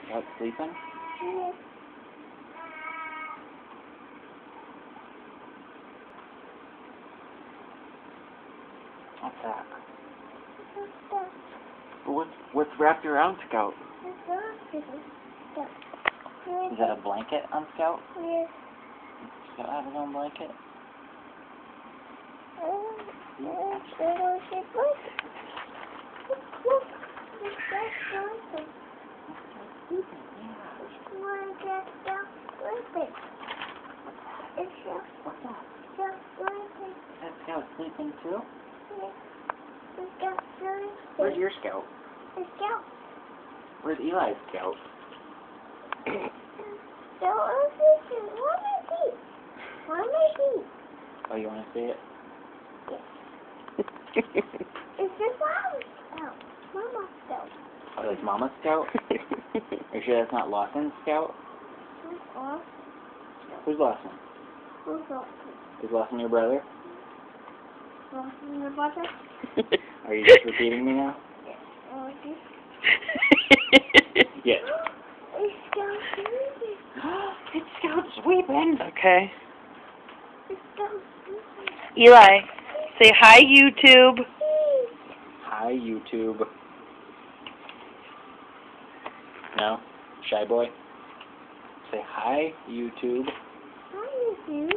Scout sleeping? Yes. What's that? The What's wrapped around Scout? dog is stuck. Is that a blanket on Scout? Yes. Scout have his own blanket? Look, it's just sleeping. It's just What's that? sleeping. Is that Scout sleeping too? Yes. It's just sleeping. Where's your Scout? It's just. Where's Eli's Scout? Oh, you want to see it? It's just Mama's Scout. Mama's Scout. Oh, it's Mama's Scout? Are you sure that's not Lawson's Scout? Who's Lawson? Who's Lawson? Is Lawson your brother? Lawson your brother? Are you just repeating me now? Yes. It's Scout sleeping. It's Scout sweeping. Okay. It's Scout sleeping. Eli, say hi, YouTube. Hi, YouTube. No? Shy boy? Say hi, YouTube. Hi, YouTube.